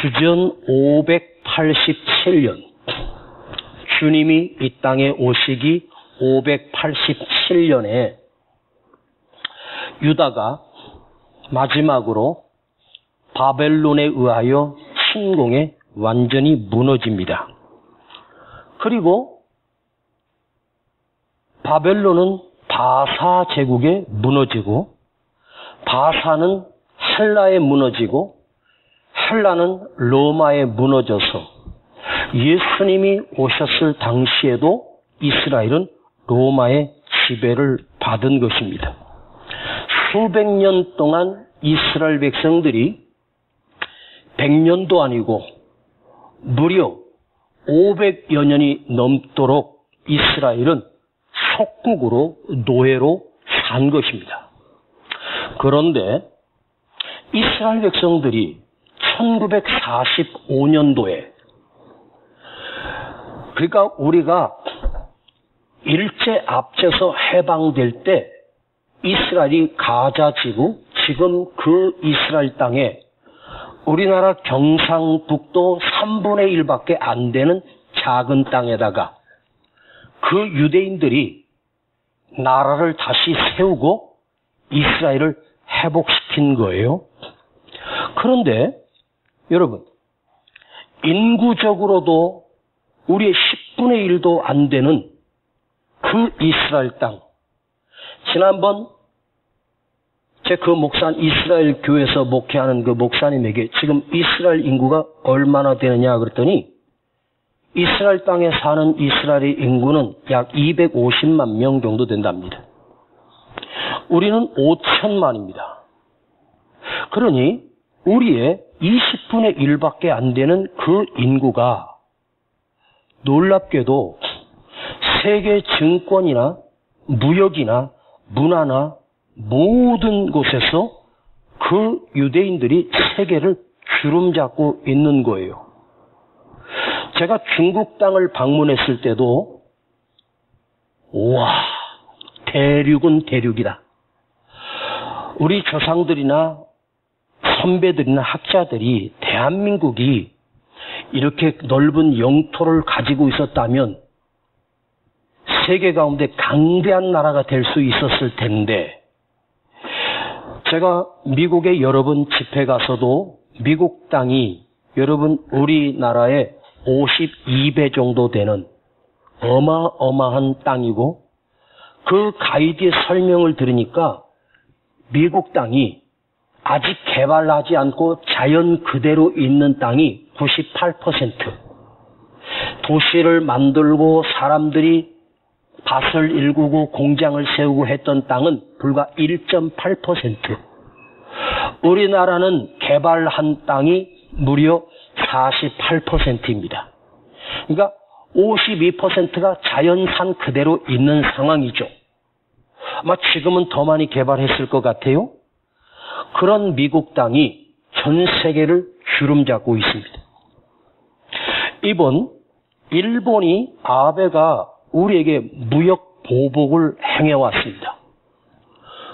주전 587년, 주님이 이 땅에 오시기 587년에 유다가 마지막으로 바벨론에 의하여 침공에 완전히 무너집니다. 그리고 바벨론은 바사 제국에 무너지고, 바사는 헬라에 무너지고, 헬라는 로마에 무너져서 예수님이 오셨을 당시에도 이스라엘은 로마의 지배를 받은 것입니다. 수백 년 동안 이스라엘 백성들이 100년도 아니고 무려 500여 년이 넘도록 이스라엘은 속국으로, 노예로 산 것입니다. 그런데 이스라엘 백성들이 1945년도에, 그러니까 우리가 일제 압제에서 해방될 때 이스라엘이 가자 지구, 지금 그 이스라엘 땅에 우리나라 경상북도 3분의 1밖에 안 되는 작은 땅에다가 그 유대인들이 나라를 다시 세우고 이스라엘을 회복시킨 거예요. 그런데 여러분, 인구적으로도 우리의 10분의 1도 안 되는 그 이스라엘 땅, 지난번 제 그 이스라엘 교회에서 목회하는 그 목사님에게 지금 이스라엘 인구가 얼마나 되느냐 그랬더니 이스라엘 땅에 사는 이스라엘의 인구는 약 250만 명 정도 된답니다. 우리는 5천만입니다. 그러니 우리의 20분의 1밖에 안 되는 그 인구가 놀랍게도 세계 증권이나 무역이나 문화나 모든 곳에서 그 유대인들이 세계를 주름잡고 있는 거예요. 제가 중국 땅을 방문했을 때도 와, 대륙은 대륙이다. 우리 조상들이나 선배들이나 학자들이 대한민국이 이렇게 넓은 영토를 가지고 있었다면 세계 가운데 강대한 나라가 될 수 있었을 텐데, 제가 미국에 여러 번 집회 가서도 미국 땅이 여러분 우리나라의 52배 정도 되는 어마어마한 땅이고, 그 가이드의 설명을 들으니까 미국 땅이 아직 개발하지 않고 자연 그대로 있는 땅이 98%, 도시를 만들고 사람들이 밭을 일구고 공장을 세우고 했던 땅은 불과 1.8%. 우리나라는 개발한 땅이 무려 48%입니다. 그러니까 52%가 자연산 그대로 있는 상황이죠. 아마 지금은 더 많이 개발했을 것 같아요. 그런 미국 땅이 전 세계를 주름잡고 있습니다. 이번 일본이 아베가 우리에게 무역 보복을 행해왔습니다.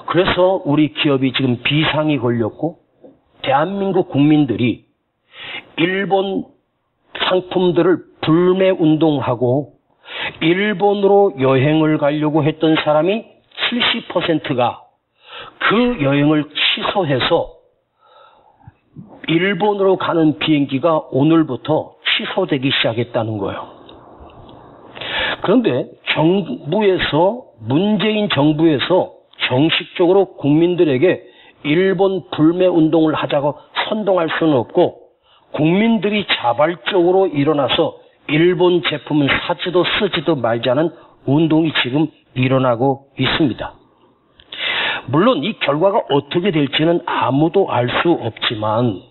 그래서 우리 기업이 지금 비상이 걸렸고, 대한민국 국민들이 일본 상품들을 불매 운동하고 일본으로 여행을 가려고 했던 사람이 70%가 그 여행을 취소해서 일본으로 가는 비행기가 오늘부터 취소되기 시작했다는 거예요. 그런데 정부에서, 문재인 정부에서 정식적으로 국민들에게 일본 불매 운동을 하자고 선동할 수는 없고, 국민들이 자발적으로 일어나서 일본 제품은 사지도 쓰지도 말자는 운동이 지금 일어나고 있습니다. 물론 이 결과가 어떻게 될지는 아무도 알 수 없지만,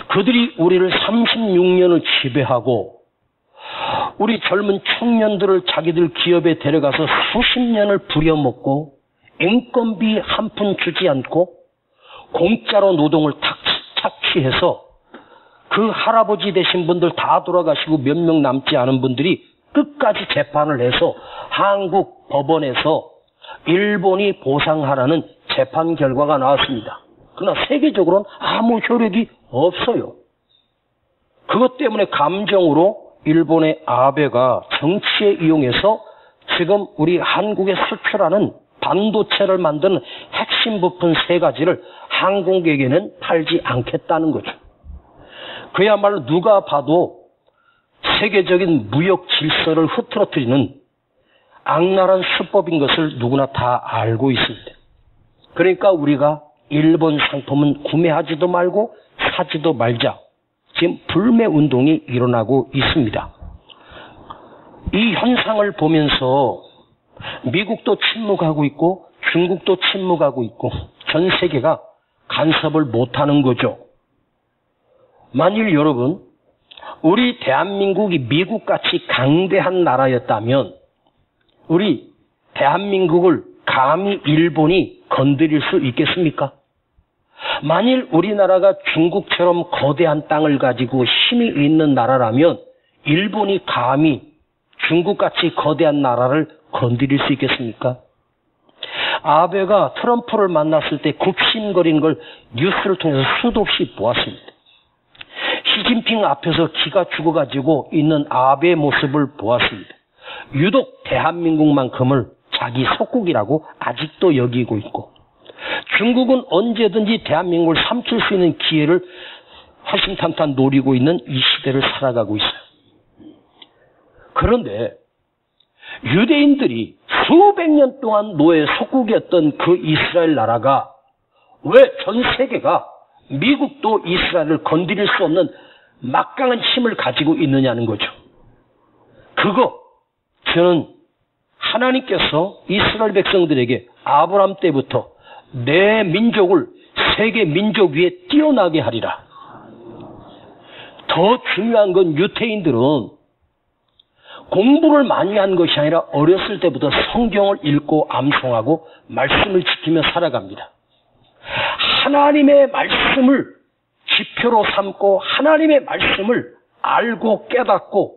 그들이 우리를 36년을 지배하고 우리 젊은 청년들을 자기들 기업에 데려가서 수십 년을 부려먹고 인건비 한 푼 주지 않고 공짜로 노동을 착취해서 그 할아버지 되신 분들 다 돌아가시고 몇 명 남지 않은 분들이 끝까지 재판을 해서 한국 법원에서 일본이 보상하라는 재판 결과가 나왔습니다. 그러나 세계적으로는 아무 효력이 없어요. 그것 때문에 감정으로 일본의 아베가 정치에 이용해서 지금 우리 한국에 수출하는 반도체를 만드는 핵심 부품 3가지를 한국에게는 팔지 않겠다는 거죠. 그야말로 누가 봐도 세계적인 무역 질서를 흐트러뜨리는 악랄한 수법인 것을 누구나 다 알고 있습니다. 그러니까 우리가 일본 상품은 구매하지도 말고 사지도 말자. 지금 불매 운동이 일어나고 있습니다. 이 현상을 보면서 미국도 침묵하고 있고 중국도 침묵하고 있고 전 세계가 간섭을 못하는 거죠. 만일 여러분 우리 대한민국이 미국같이 강대한 나라였다면 우리 대한민국을 감히 일본이 건드릴 수 있겠습니까? 만일 우리나라가 중국처럼 거대한 땅을 가지고 힘이 있는 나라라면 일본이 감히 중국같이 거대한 나라를 건드릴 수 있겠습니까? 아베가 트럼프를 만났을 때 굽신거리는 걸 뉴스를 통해서 수도 없이 보았습니다. 시진핑 앞에서 기가 죽어가지고 있는 아베의 모습을 보았습니다. 유독 대한민국만큼을 자기 속국이라고 아직도 여기고 있고 중국은 언제든지 대한민국을 삼킬 수 있는 기회를 허심탄탄 노리고 있는 이 시대를 살아가고 있어요. 그런데 유대인들이 수백 년 동안 노예 속국이었던 그 이스라엘 나라가 왜 전 세계가 미국도 이스라엘을 건드릴 수 없는 막강한 힘을 가지고 있느냐는 거죠. 그거 저는 하나님께서 이스라엘 백성들에게 아브라함 때부터 내 민족을 세계 민족 위에 뛰어나게 하리라. 더 중요한 건 유대인들은 공부를 많이 한 것이 아니라 어렸을 때부터 성경을 읽고 암송하고 말씀을 지키며 살아갑니다. 하나님의 말씀을 지표로 삼고 하나님의 말씀을 알고 깨닫고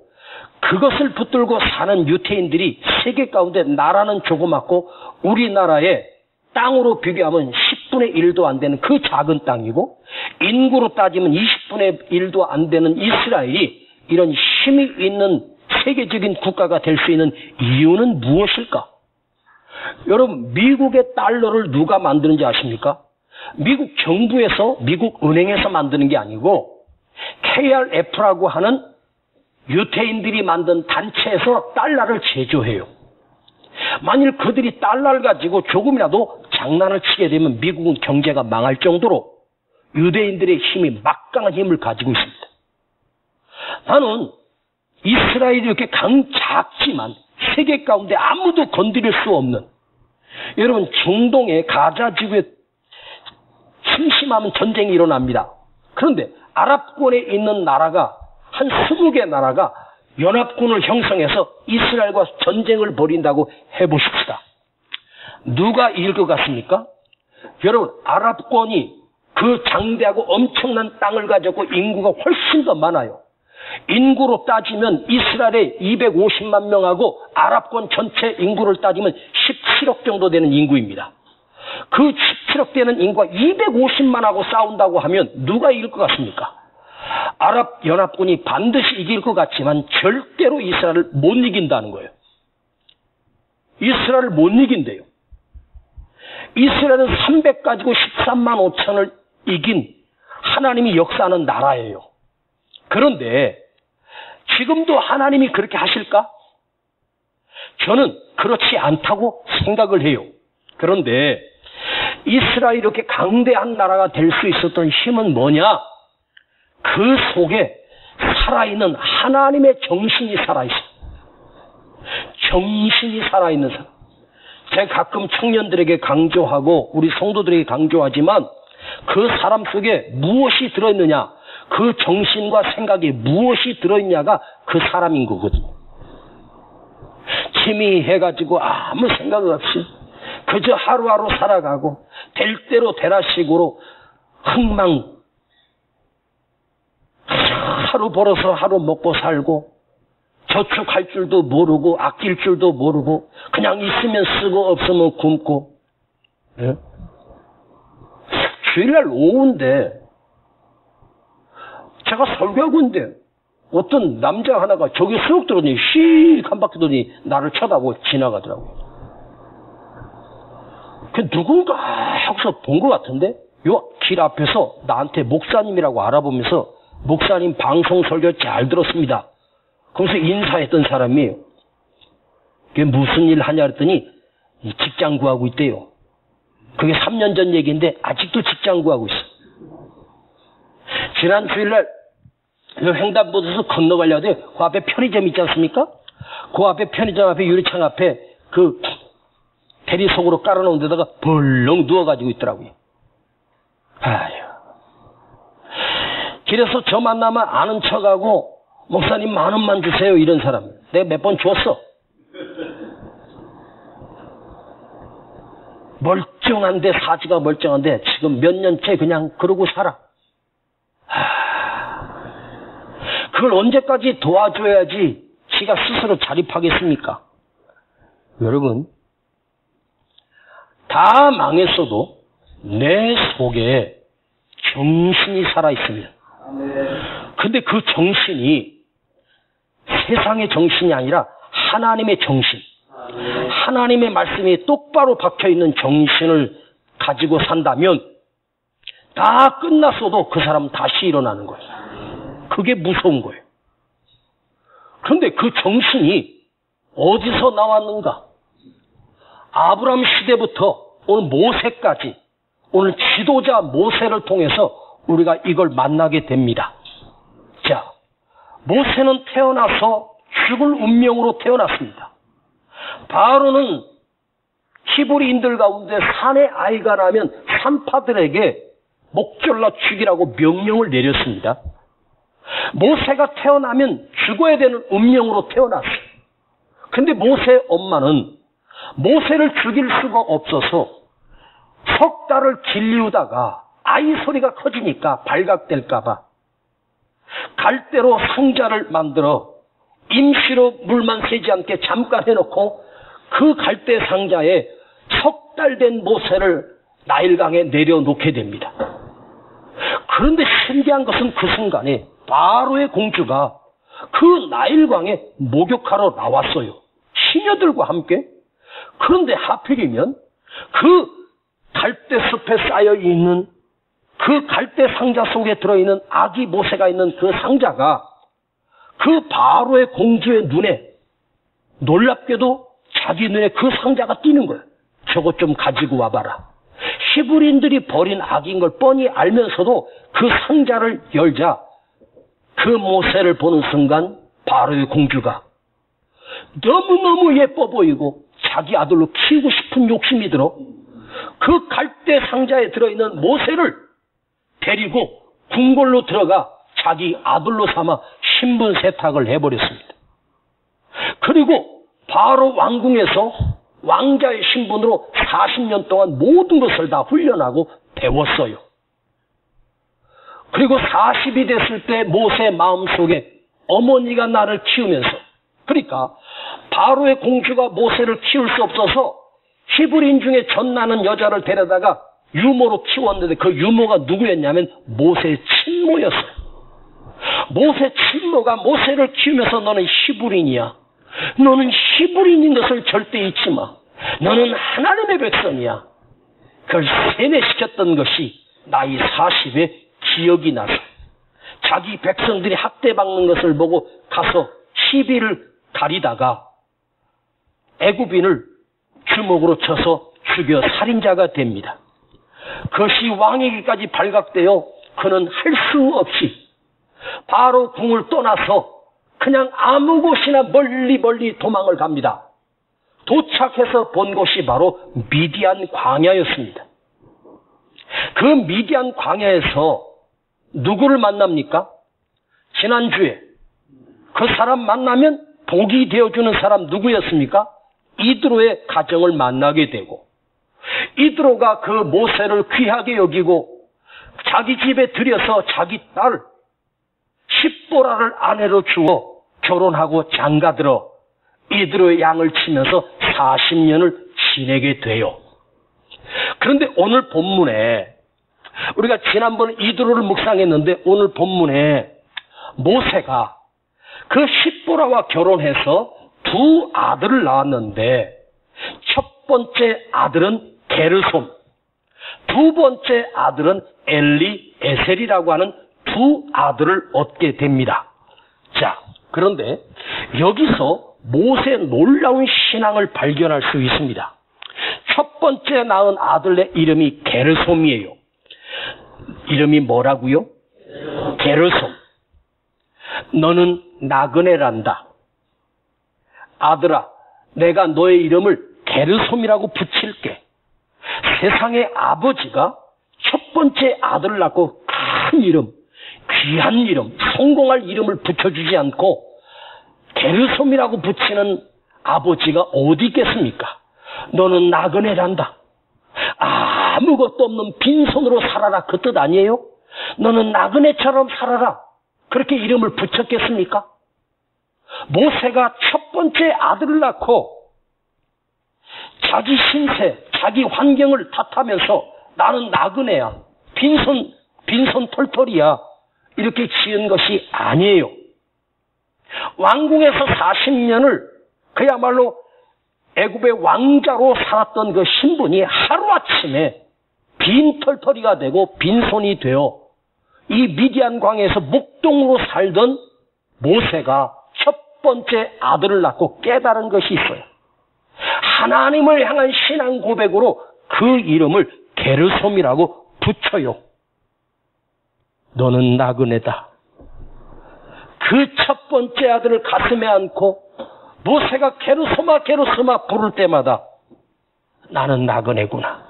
그것을 붙들고 사는 유대인들이 세계 가운데 나라는 조그맣고 우리나라의 땅으로 비교하면 10분의 1도 안 되는 그 작은 땅이고 인구로 따지면 20분의 1도 안 되는 이스라엘이 이런 힘이 있는 세계적인 국가가 될 수 있는 이유는 무엇일까? 여러분 미국의 달러를 누가 만드는지 아십니까? 미국 정부에서 미국 은행에서 만드는 게 아니고 KRF라고 하는 유대인들이 만든 단체에서 달러를 제조해요. 만일 그들이 달러를 가지고 조금이라도 장난을 치게 되면 미국은 경제가 망할 정도로 유대인들의 힘이 막강한 힘을 가지고 있습니다. 나는 이스라엘이 이렇게 작지만 세계 가운데 아무도 건드릴 수 없는 여러분 중동의 가자 지구에 심심하면 전쟁이 일어납니다. 그런데 아랍권에 있는 나라가 한 20개 나라가 연합군을 형성해서 이스라엘과 전쟁을 벌인다고 해보십시다. 누가 이길 것 같습니까? 여러분 아랍권이 그 장대하고 엄청난 땅을 가지고 인구가 훨씬 더 많아요. 인구로 따지면 이스라엘의 250만 명하고 아랍권 전체 인구를 따지면 17억 정도 되는 인구입니다. 그 17억 되는 인구가 250만하고 싸운다고 하면 누가 이길 것 같습니까? 아랍연합군이 반드시 이길 것 같지만 절대로 이스라엘을 못 이긴다는 거예요. 이스라엘을 못 이긴대요. 이스라엘은 300 가지고 13만 5천을 이긴 하나님이 역사하는 나라예요. 그런데 지금도 하나님이 그렇게 하실까? 저는 그렇지 않다고 생각을 해요. 그런데 이스라엘이 이렇게 강대한 나라가 될 수 있었던 힘은 뭐냐? 그 속에 살아있는 하나님의 정신이 살아있어요. 정신이 살아있는 사람. 제가 가끔 청년들에게 강조하고 우리 성도들에게 강조하지만 그 사람 속에 무엇이 들어있느냐? 그 정신과 생각이 무엇이 들어있냐가 그 사람인 거거든요. 희미해가지고 아무 생각 없이 그저 하루하루 살아가고 될 대로 되라식으로 흥망 하루 벌어서 하루 먹고 살고 저축할 줄도 모르고 아낄 줄도 모르고 그냥 있으면 쓰고 없으면 굶고. 예? 주일날 오후인데 제가 설교하고 있는데 어떤 남자 하나가 저기 쑥 들어오더니 씩 한 바퀴 돌더니 나를 쳐다보고 지나가더라고요. 그 누군가 하고서 본 것 같은데 요 길 앞에서 나한테 목사님이라고 알아보면서 목사님 방송 설교 잘 들었습니다. 그러면서 인사했던 사람이 그게 무슨 일 하냐 그랬더니 직장 구하고 있대요. 그게 3년 전 얘기인데 아직도 직장 구하고 있어. 지난 주일날 횡단보도에서 건너가려고 돼. 그 앞에 편의점 있지 않습니까? 그 앞에 편의점 앞에 유리창 앞에 그 대리석으로 깔아놓은 데다가 벌렁 누워가지고 있더라고요. 아휴. 길에서 저 만나면 아는 척하고 목사님 10,000원만 주세요 이런 사람 내가 몇 번 줬어. 멀쩡한데 사지가 멀쩡한데 지금 몇 년째 그냥 그러고 살아. 그걸 언제까지 도와줘야지 지가 스스로 자립하겠습니까? 여러분 다 망했어도 내 속에 정신이 살아있습니다. 근데 그 정신이 세상의 정신이 아니라 하나님의 정신, 하나님의 말씀이 똑바로 박혀있는 정신을 가지고 산다면 다 끝났어도 그 사람은 다시 일어나는 거예요. 그게 무서운 거예요. 그런데 그 정신이 어디서 나왔는가? 아브라함 시대부터 오늘 모세까지 오늘 지도자 모세를 통해서 우리가 이걸 만나게 됩니다. 자, 모세는 태어나서 죽을 운명으로 태어났습니다. 바로는 히브리인들 가운데 산의 아이가 나면 산파들에게 목졸라 죽이라고 명령을 내렸습니다. 모세가 태어나면 죽어야 되는 운명으로 태어났어요. 근데 모세 엄마는 모세를 죽일 수가 없어서 석 달을 길리우다가 아이 소리가 커지니까 발각될까봐 갈대로 상자를 만들어 임시로 물만 새지 않게 잠깐 해놓고 그 갈대 상자에 석 달 된 모세를 나일강에 내려놓게 됩니다. 그런데 신기한 것은 그 순간에 바로의 공주가 그 나일강에 목욕하러 나왔어요. 시녀들과 함께. 그런데 하필이면 그 갈대숲에 쌓여있는 그 갈대 상자 속에 들어있는 아기 모세가 있는 그 상자가 그 바로의 공주의 눈에 놀랍게도 자기 눈에 그 상자가 띄는 거예요. 저것 좀 가지고 와봐라. 히브리인들이 버린 아기인 걸 뻔히 알면서도 그 상자를 열자 그 모세를 보는 순간 바로의 공주가 너무너무 예뻐 보이고 자기 아들로 키우고 싶은 욕심이 들어 그 갈대 상자에 들어있는 모세를 데리고 궁궐로 들어가 자기 아들로 삼아 신분 세탁을 해버렸습니다. 그리고 바로 왕궁에서 왕자의 신분으로 40년 동안 모든 것을 다 훈련하고 배웠어요. 그리고 40이 됐을 때 모세 마음속에 어머니가 나를 키우면서 그러니까 바로의 공주가 모세를 키울 수 없어서 히브리인 중에 전나는 여자를 데려다가 유모로 키웠는데 그 유모가 누구였냐면 모세의 친모였어요. 모세 친모가 모세를 키우면서 너는 히브리인이야. 너는 히브리인인 것을 절대 잊지 마. 너는 하나님의 백성이야. 그걸 세뇌시켰던 것이 나이 40에 기억이 나서 자기 백성들이 학대받는 것을 보고 가서 시비를 가리다가 애굽인을 주먹으로 쳐서 죽여 살인자가 됩니다. 그것이 왕에게까지 발각되어 그는 할 수 없이 바로 궁을 떠나서 그냥 아무 곳이나 멀리 도망을 갑니다. 도착해서 본 곳이 바로 미디안 광야였습니다. 그 미디안 광야에서 누구를 만납니까? 지난주에 그 사람 만나면 복이 되어주는 사람 누구였습니까? 이드로의 가정을 만나게 되고 이드로가 그 모세를 귀하게 여기고 자기 집에 들여서 자기 딸 십보라를 아내로 주어 결혼하고 장가들어 이드로의 양을 치면서 40년을 지내게 돼요. 그런데 오늘 본문에 우리가 지난번에 이드로를 묵상했는데 오늘 본문에 모세가 그 십보라와 결혼해서 두 아들을 낳았는데 첫 번째 아들은 게르솜, 두 번째 아들은 엘리에셀이라고 하는 두 아들을 얻게 됩니다. 자, 그런데 여기서 모세의 놀라운 신앙을 발견할 수 있습니다. 첫 번째 낳은 아들의 이름이 게르솜이에요. 이름이 뭐라고요? 게르솜. 너는 나그네란다. 아들아, 내가 너의 이름을 게르솜이라고 붙일게. 세상의 아버지가 첫 번째 아들을 낳고 큰 이름, 귀한 이름, 성공할 이름을 붙여주지 않고 게르솜이라고 붙이는 아버지가 어디 있겠습니까? 너는 나그네란다. 아무것도 없는 빈손으로 살아라, 그 뜻 아니에요? 너는 나그네처럼 살아라, 그렇게 이름을 붙였겠습니까? 모세가 첫 번째 아들을 낳고 자기 신세, 자기 환경을 탓하면서 나는 나그네야, 빈손 털털이야, 이렇게 지은 것이 아니에요. 왕궁에서 40년을 그야말로 애굽의 왕자로 살았던 그 신분이 하루아침에 빈털터리가 되고 빈손이 되어 이 미디안 광야에서 목동으로 살던 모세가 첫 번째 아들을 낳고 깨달은 것이 있어요. 하나님을 향한 신앙 고백으로 그 이름을 게르솜이라고 붙여요. 너는 나그네다. 그 첫 번째 아들을 가슴에 안고 모세가 게르솜아 게르솜아 부를 때마다 나는 나그네구나.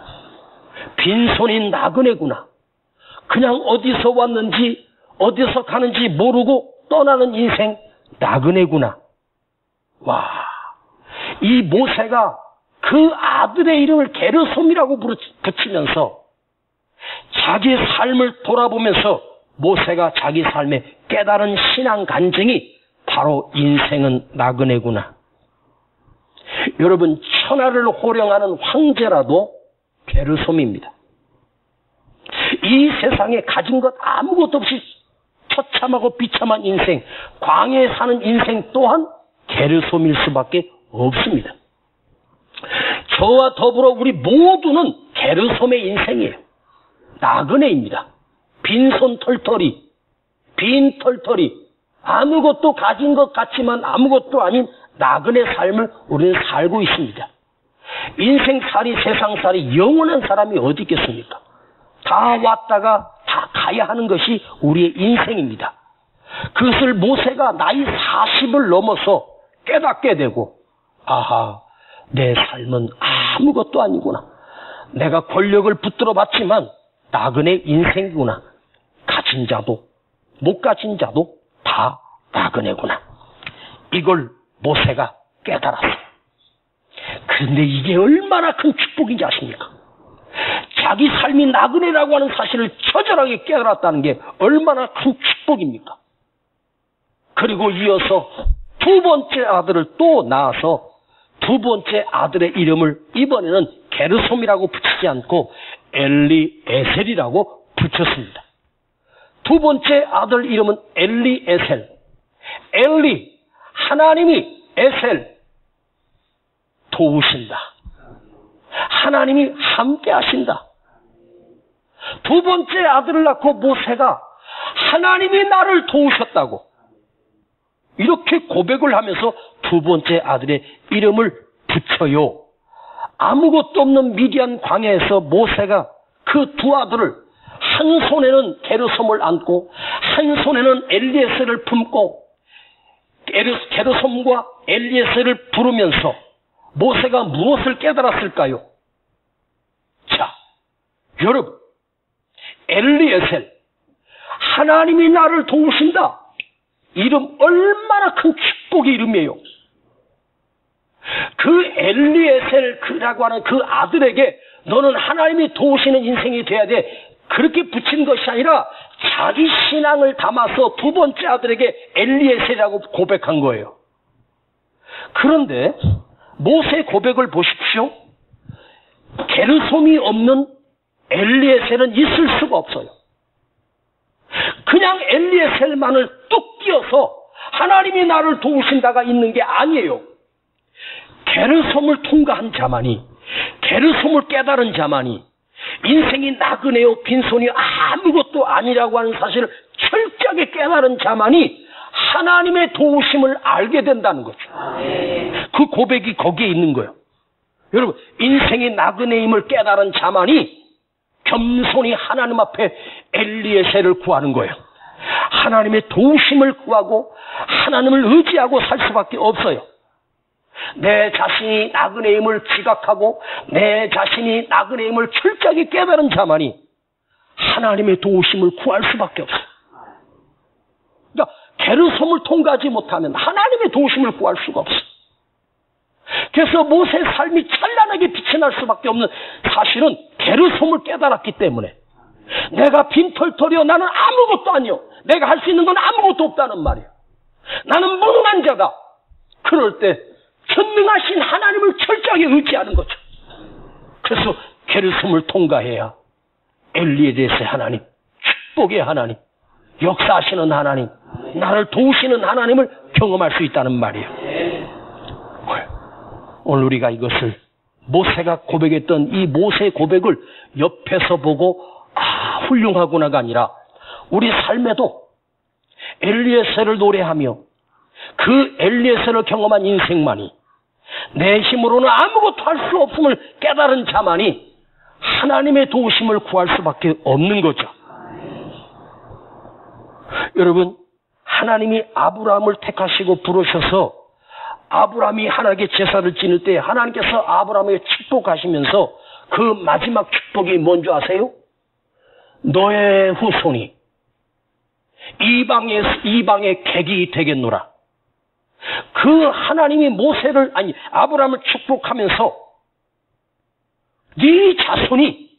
빈손인 나그네구나. 그냥 어디서 왔는지 어디서 가는지 모르고 떠나는 인생 나그네구나. 와, 이 모세가 그 아들의 이름을 게르솜이라고 붙이면서 자기 삶을 돌아보면서 모세가 자기 삶에 깨달은 신앙 간증이 바로 인생은 나그네구나. 여러분, 천하를 호령하는 황제라도 게르솜입니다. 이 세상에 가진 것 아무것도 없이 처참하고 비참한 인생, 광야에 사는 인생 또한 게르솜일 수밖에 없습니다. 저와 더불어 우리 모두는 게르솜의 인생이에요. 나그네입니다. 빈손 털털이, 빈 털털이, 아무것도 가진 것 같지만 아무것도 아닌 나그네 삶을 우리는 살고 있습니다. 인생살이, 세상살이 영원한 사람이 어디 있겠습니까? 다 왔다가 다 가야 하는 것이 우리의 인생입니다. 그것을 모세가 나이 40을 넘어서 깨닫게 되고, 아하, 내 삶은 아무것도 아니구나. 내가 권력을 붙들어 봤지만 나그네 인생이구나. 가진 자도 못 가진 자도 다 나그네구나. 이걸 모세가 깨달았어요. 그런데 이게 얼마나 큰 축복인지 아십니까? 자기 삶이 나그네라고 하는 사실을 처절하게 깨달았다는 게 얼마나 큰 축복입니까? 그리고 이어서 두 번째 아들을 또 낳아서 두 번째 아들의 이름을 이번에는 게르솜이라고 붙이지 않고 엘리에셀이라고 붙였습니다. 두 번째 아들 이름은 엘리에셀. 엘리, 하나님이 에셀, 도우신다. 하나님이 함께 하신다. 두 번째 아들을 낳고 모세가 하나님이 나를 도우셨다고 이렇게 고백을 하면서 두 번째 아들의 이름을 붙여요. 아무것도 없는 미디안 광야에서 모세가 그 두 아들을 한 손에는 게르솜을 안고 한 손에는 엘리에셀을 품고 게르솜과 엘리에셀을 부르면서 모세가 무엇을 깨달았을까요? 자, 여러분, 엘리에셀, 하나님이 나를 도우신다. 이름 얼마나 큰 축복의 이름이에요. 그 엘리에셀이라고 하는 그 아들에게 너는 하나님이 도우시는 인생이 돼야 돼. 그렇게 붙인 것이 아니라 자기 신앙을 담아서 두 번째 아들에게 엘리에셀이라고 고백한 거예요. 그런데 모세의 고백을 보십시오. 게르솜이 없는 엘리에셀은 있을 수가 없어요. 그냥 엘리에셀만을 뚝 띄어서 하나님이 나를 도우신다가 있는 게 아니에요. 게르솜을 통과한 자만이, 게르솜을 깨달은 자만이 인생이 나그네요 빈손이 아무것도 아니라고 하는 사실을 철저하게 깨달은 자만이 하나님의 도우심을 알게 된다는 거죠. 그 고백이 거기에 있는 거예요. 여러분, 인생이 나그네임을 깨달은 자만이 겸손히 하나님 앞에 엘리에셀을 구하는 거예요. 하나님의 도우심을 구하고 하나님을 의지하고 살 수밖에 없어요. 내 자신이 나그네임을 지각하고 내 자신이 나그네임을 철저하게 깨달은 자만이 하나님의 도우심을 구할 수밖에 없어요. 그러니까 게르솜을 통과하지 못하면 하나님의 도우심을 구할 수가 없어요. 그래서 모세의 삶이 찬란하게 빛이 날 수밖에 없는 사실은 게르솜을 깨달았기 때문에 내가 빈털터리여 나는 아무것도 아니요. 내가 할 수 있는 건 아무것도 없다는 말이에요. 나는 무능한 자다. 그럴 때 전능하신 하나님을 철저하게 의지하는 거죠. 그래서 게르솜을 통과해야 엘리에셀의 하나님, 축복의 하나님, 역사하시는 하나님, 나를 도우시는 하나님을 경험할 수 있다는 말이에요. 오늘 우리가 이것을 모세가 고백했던 이 모세의 고백을 옆에서 보고 훌륭하구나가 아니라 우리 삶에도 엘리에셀을 노래하며 그 엘리에셀을 경험한 인생만이 내 힘으로는 아무것도 할 수 없음을 깨달은 자만이 하나님의 도우심을 구할 수밖에 없는 거죠. 여러분, 하나님이 아브라함을 택하시고 부르셔서 아브라함이 하나님께 제사를 지낼 때 하나님께서 아브라함에게 축복하시면서 그 마지막 축복이 뭔지 아세요? 너의 후손이 이방의 객이 되겠노라. 그 하나님이 아브라함을 축복하면서 네 자손이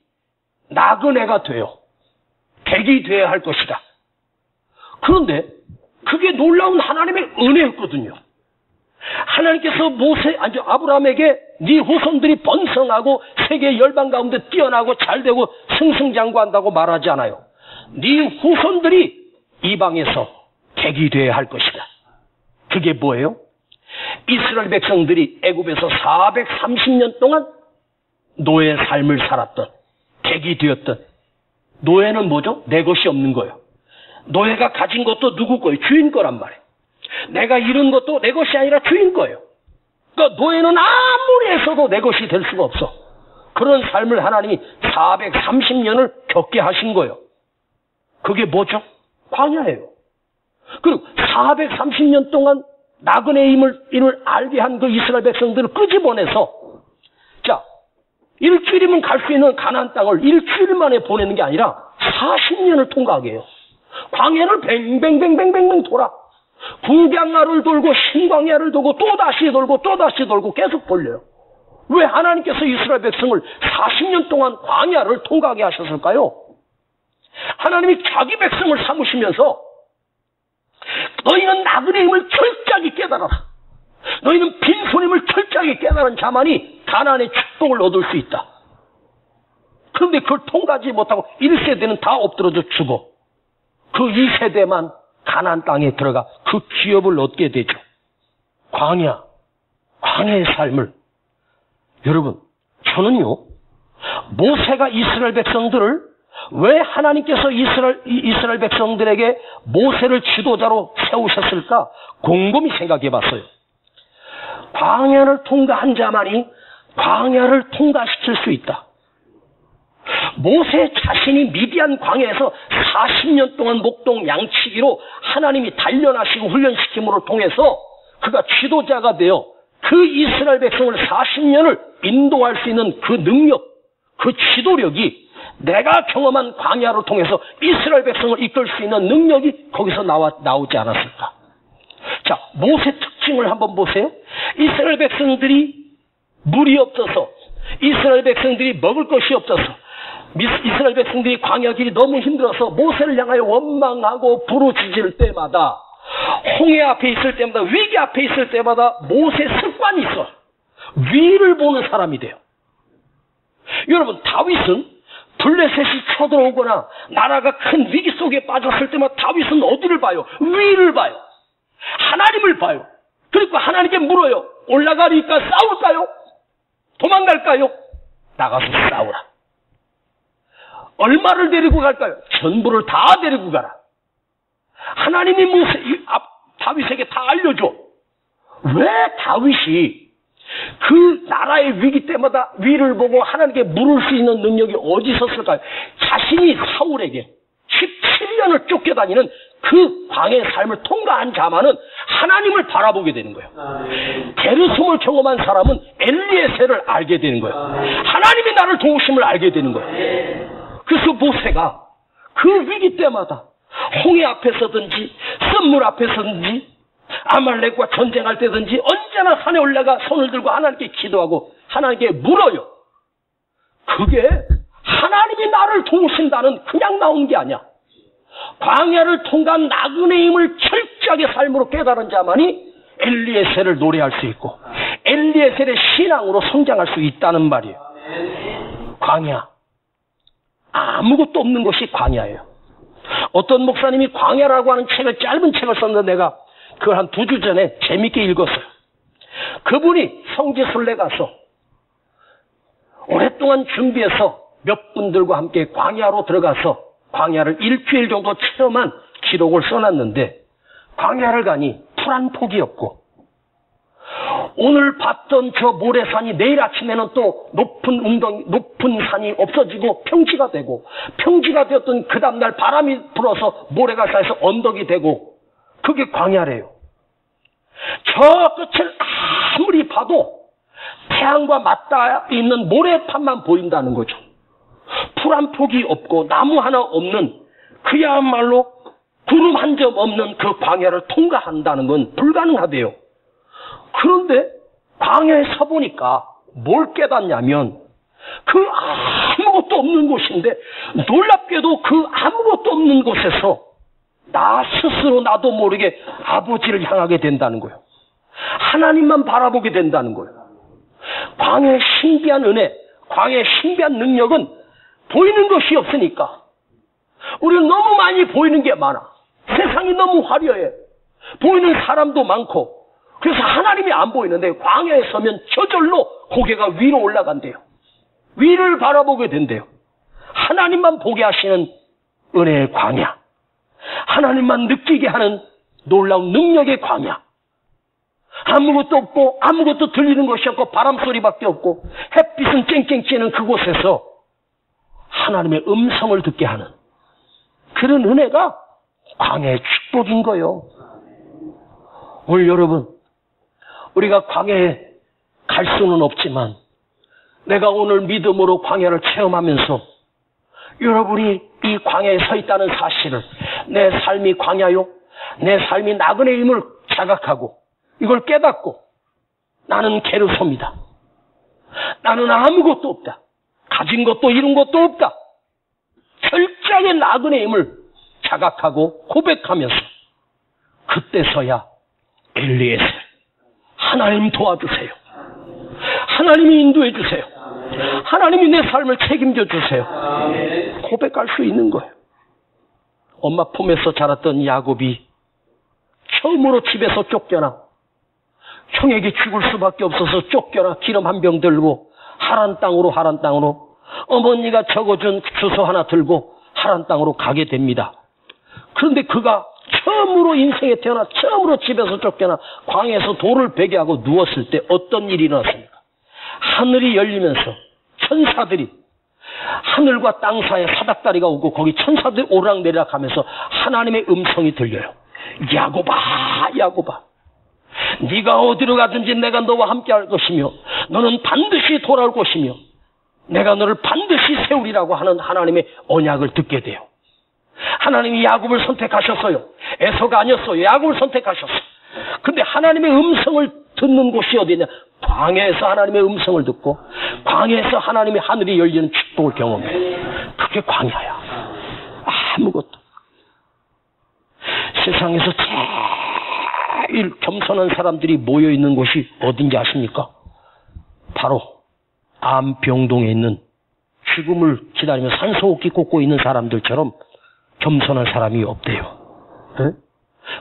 나그네가 되어 객이 되어야 할 것이다. 그런데 그게 놀라운 하나님의 은혜였거든요. 하나님께서 아브라함에게 네 후손들이 번성하고 세계 열방 가운데 뛰어나고 잘되고 승승장구한다고 말하지 않아요. 네 후손들이 이방에서 객이 되어야 할 것이다. 그게 뭐예요? 이스라엘 백성들이 애굽에서 430년 동안 노예의 삶을 살았던, 객이 되었던, 노예는 뭐죠? 내 것이 없는 거예요. 노예가 가진 것도 누구 거예요? 주인 거란 말이에요. 내가 잃은 것도 내 것이 아니라 주인 거예요. 그러니까 노예는 아무리 애써도 내 것이 될 수가 없어. 그런 삶을 하나님이 430년을 겪게 하신 거예요. 그게 뭐죠? 광야예요. 그리고 430년 동안 나그네임을 알게 한 그 이스라엘 백성들을 끄집어내서 자, 일주일이면 갈 수 있는 가나안 땅을 일주일 만에 보내는 게 아니라 40년을 통과하게 해요. 광야를 뱅뱅뱅뱅뱅 돌아. 불광야를 돌고 신광야를 돌고 또다시 돌고 계속 돌려요. 왜 하나님께서 이스라엘 백성을 40년 동안 광야를 통과하게 하셨을까요? 하나님이 자기 백성을 삼으시면서 너희는 나그네임을 철저하게 깨달아라. 너희는 빈손임을 철저하게 깨달은 자만이 가나안의 축복을 얻을 수 있다. 그런데 그걸 통과하지 못하고 1세대는 다 엎드러져 죽어. 그 2세대만 가나안 땅에 들어가 그 기업을 얻게 되죠. 광야의 삶을. 여러분, 저는요, 모세가 이스라엘 백성들을 왜 하나님께서 이스라엘 백성들에게 모세를 지도자로 세우셨을까 곰곰이 생각해 봤어요. 광야를 통과한 자만이 광야를 통과시킬 수 있다. 모세 자신이 미디안 광야에서 40년 동안 목동 양치기로 하나님이 단련하시고 훈련시킴으로 통해서 그가 지도자가 되어 그 이스라엘 백성을 40년을 인도할 수 있는 그 능력, 그 지도력이 내가 경험한 광야를 통해서 이스라엘 백성을 이끌 수 있는 능력이 거기서 나오지 않았을까? 자, 모세 특징을 한번 보세요. 이스라엘 백성들이 물이 없어서, 이스라엘 백성들이 먹을 것이 없어서, 이스라엘 백성들이 광야 길이 너무 힘들어서 모세를 향하여 원망하고 부르짖을 때마다, 홍해 앞에 있을 때마다, 위기 앞에 있을 때마다 모세 습관이 있어. 위를 보는 사람이 돼요. 여러분, 다윗은 블레셋이 쳐들어오거나 나라가 큰 위기 속에 빠졌을 때마다 다윗은 어디를 봐요? 위를 봐요. 하나님을 봐요. 그리고 하나님께 물어요. 올라가니까 싸울까요? 도망갈까요? 나가서 싸우라. 얼마를 데리고 갈까요? 전부를 다 데리고 가라. 하나님이 다윗에게 다 알려줘. 왜 다윗이 그 나라의 위기 때마다 위를 보고 하나님께 물을 수 있는 능력이 어디 있었을까요? 자신이 사울에게 17년을 쫓겨다니는 그 광야의 삶을 통과한 자만은 하나님을 바라보게 되는 거예요. 게르솜을 경험한 사람은 엘리에셀을 알게 되는 거예요. 하나님이 나를 도우심을 알게 되는 거예요. 그래서 모세가 그 위기 때마다 홍해 앞에서든지 썸물 앞에서든지 아말렉과 전쟁할 때든지 언제나 산에 올라가 손을 들고 하나님께 기도하고 하나님께 물어요. 그게 하나님이 나를 도우신다는 그냥 나온 게 아니야. 광야를 통과한 나그네의 힘을 철저하게 삶으로 깨달은 자만이 엘리에셀을 노래할 수 있고 엘리에셀의 신앙으로 성장할 수 있다는 말이에요. 광야. 아무것도 없는 것이 광야예요. 어떤 목사님이 광야라고 하는 책을 짧은 책을 썼는데 내가 그걸 한 2주 전에 재밌게 읽었어요. 그분이 성지순례 가서 오랫동안 준비해서 몇 분들과 함께 광야로 들어가서 광야를 일주일 정도 체험한 기록을 써놨는데 광야를 가니 풀 한 폭이 없고 오늘 봤던 저 모래산이 내일 아침에는 또 높은 산이 없어지고 평지가 되고 평지가 되었던 그 다음날 바람이 불어서 모래가 쌓여서 언덕이 되고 그게 광야래요. 저 끝을 아무리 봐도 태양과 맞닿아 있는 모래판만 보인다는 거죠. 풀 한 폭이 없고 나무 하나 없는 그야말로 구름 한 점 없는 그 광야를 통과한다는 건 불가능하대요. 그런데 광야에 서보니까 뭘 깨닫냐면 그 아무것도 없는 곳인데 놀랍게도 그 아무것도 없는 곳에서 나 스스로 나도 모르게 아버지를 향하게 된다는 거예요. 하나님만 바라보게 된다는 거예요. 광야의 신비한 은혜, 광야의 신비한 능력은 보이는 것이 없으니까 우리는 너무 많이 보이는 게 많아. 세상이 너무 화려해. 보이는 사람도 많고 그래서 하나님이 안 보이는데 광야에 서면 저절로 고개가 위로 올라간대요. 위를 바라보게 된대요. 하나님만 보게 하시는 은혜의 광야. 하나님만 느끼게 하는 놀라운 능력의 광야. 아무것도 없고 아무것도 들리는 것이 없고 바람소리밖에 없고 햇빛은 쨍쨍 찌는 그곳에서 하나님의 음성을 듣게 하는 그런 은혜가 광야의 축복인 거예요. 오늘 여러분 우리가 광야에 갈 수는 없지만 내가 오늘 믿음으로 광야를 체험하면서 여러분이 이 광야에 서 있다는 사실을 내 삶이 광야요, 내 삶이 나그네의 힘을 자각하고 이걸 깨닫고 나는 게르솜이다. 나는 아무것도 없다. 가진 것도 이룬 것도 없다. 철저하게 나그네의 힘을 자각하고 고백하면서 그때서야 엘리에셀 하나님 도와주세요. 하나님이 인도해 주세요. 하나님이 내 삶을 책임져 주세요. 고백할 수 있는 거예요. 엄마 품에서 자랐던 야곱이 처음으로 집에서 쫓겨나 형에게 죽을 수밖에 없어서 쫓겨나 기름 한 병 들고 하란 땅으로 어머니가 적어준 주소 하나 들고 하란 땅으로 가게 됩니다. 그런데 그가 처음으로 인생에 태어나 처음으로 집에서 쫓겨나 광야에서 돌을 베게 하고 누웠을 때 어떤 일이 일어났습니까? 하늘이 열리면서 천사들이 하늘과 땅 사이에 사닥다리가 오고 거기 천사들이 오락내리락 하면서 하나님의 음성이 들려요. 야곱아 야곱아 네가 어디로 가든지 내가 너와 함께 할 것이며 너는 반드시 돌아올 것이며 내가 너를 반드시 세우리라고 하는 하나님의 언약을 듣게 돼요. 하나님이 야곱을 선택하셨어요. 에서가 아니었어요. 야곱을 선택하셨어요. 근데 하나님의 음성을 듣는 곳이 어디냐? 광야에서 하나님의 음성을 듣고 광야에서 하나님의 하늘이 열리는 축복을 경험해. 그게 광야야. 아무것도. 세상에서 제일 겸손한 사람들이 모여있는 곳이 어딘지 아십니까? 바로 암병동에 있는 죽음을 기다리며 산소호흡기 꽂고 있는 사람들처럼 겸손한 사람이 없대요. 네?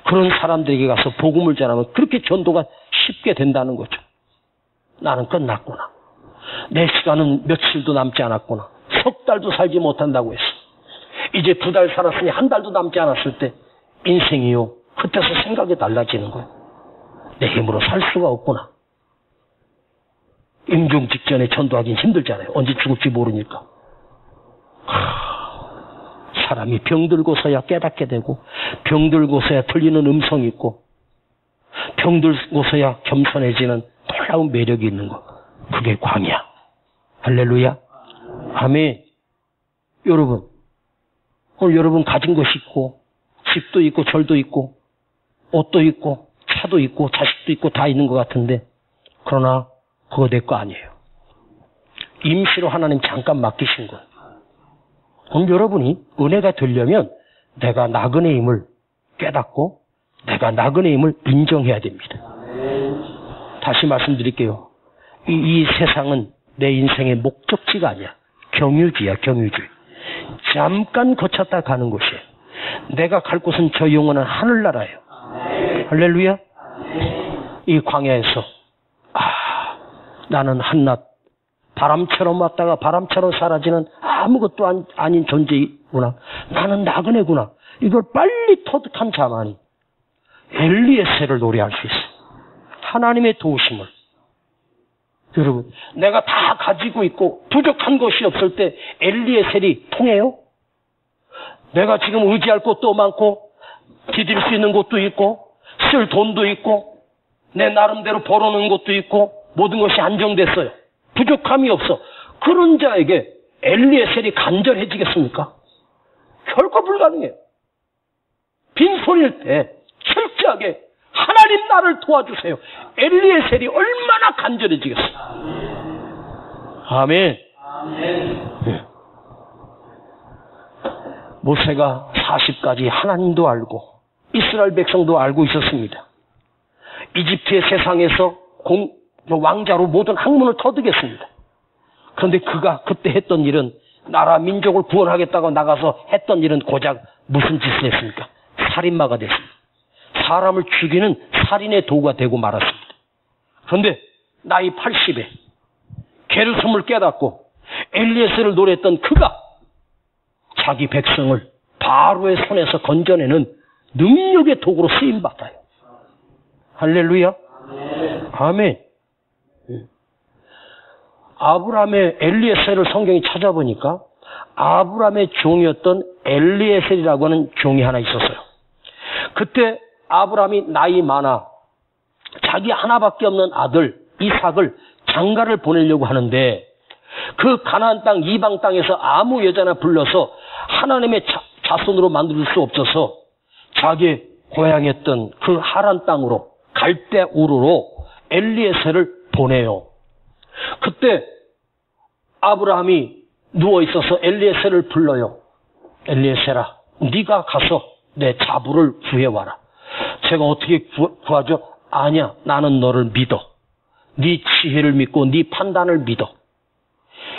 그런 사람들에게 가서 복음을 전하면 그렇게 전도가 쉽게 된다는 거죠. 나는 끝났구나. 내 시간은 며칠도 남지 않았구나. 석 달도 살지 못한다고 했어. 이제 2달 살았으니 1달도 남지 않았을 때 인생이요. 그때서 생각이 달라지는 거예요. 내 힘으로 살 수가 없구나. 임종 직전에 전도하긴 힘들잖아요. 언제 죽을지 모르니까. 사람이 병들고서야 깨닫게 되고, 병들고서야 들리는 음성이 있고, 병들고서야 겸손해지는 놀라운 매력이 있는 것. 그게 광야. 할렐루야. 아멘. 여러분, 오늘 여러분 가진 것이 있고, 집도 있고, 절도 있고, 옷도 있고, 차도 있고, 자식도 있고, 다 있는 것 같은데, 그러나 그거 내 거 아니에요. 임시로 하나님 잠깐 맡기신 거예요. 그럼 여러분이 은혜가 되려면 내가 나그네임을 깨닫고 내가 나그네임을 인정해야 됩니다. 다시 말씀드릴게요. 이 세상은 내 인생의 목적지가 아니야. 경유지야, 경유지. 잠깐 거쳤다 가는 곳이에요. 내가 갈 곳은 저 영원한 하늘나라예요. 할렐루야. 이 광야에서 나는 한낱 바람처럼 왔다가 바람처럼 사라지는 아무것도 아닌 존재구나. 나는 나그네구나. 이걸 빨리 터득한 자만이 엘리에셀을 노래할 수 있어요. 하나님의 도우심을. 여러분, 내가 다 가지고 있고 부족한 것이 없을 때 엘리에셀이 통해요? 내가 지금 의지할 곳도 많고 기댈 수 있는 곳도 있고 쓸 돈도 있고 내 나름대로 벌어놓은 것도 있고 모든 것이 안정됐어요. 부족함이 없어. 그런 자에게 엘리에셀이 간절해지겠습니까? 결코 불가능해요. 빈손일 때 철저하게 하나님 나를 도와주세요. 엘리에셀이 얼마나 간절해지겠어요. 아멘. 네. 모세가 40까지 하나님도 알고 이스라엘 백성도 알고 있었습니다. 이집트의 세상에서 왕자로 모든 학문을 터득했습니다. 그런데 그가 그때 했던 일은 나라 민족을 구원하겠다고 나가서 했던 일은 고작 무슨 짓을 했습니까? 살인마가 됐습니다. 사람을 죽이는 살인의 도구가 되고 말았습니다. 그런데 나이 80에 게르솜을 깨닫고 엘리에셀을 노래했던 그가 자기 백성을 바로의 손에서 건져내는 능력의 도구로 쓰임받아요. 할렐루야. 아멘. 아브라함의 엘리에셀을 성경이 찾아보니까 아브라함의 종이었던 엘리에셀이라고 하는 종이 하나 있었어요. 그때 아브라함이 나이 많아 자기 하나밖에 없는 아들 이삭을 장가를 보내려고 하는데 그 가나안 땅 이방 땅에서 아무 여자나 불러서 하나님의 자손으로 만들 수 없어서 자기의 고향이었던 그 하란 땅으로 갈대 우르로 엘리에셀을 보내요. 그때 아브라함이 누워있어서 엘리에셀을 불러요. 엘리에셀아, 네가 가서 내 자부를 구해와라. 제가 어떻게 구하죠? 아니야, 나는 너를 믿어. 네 지혜를 믿고 네 판단을 믿어.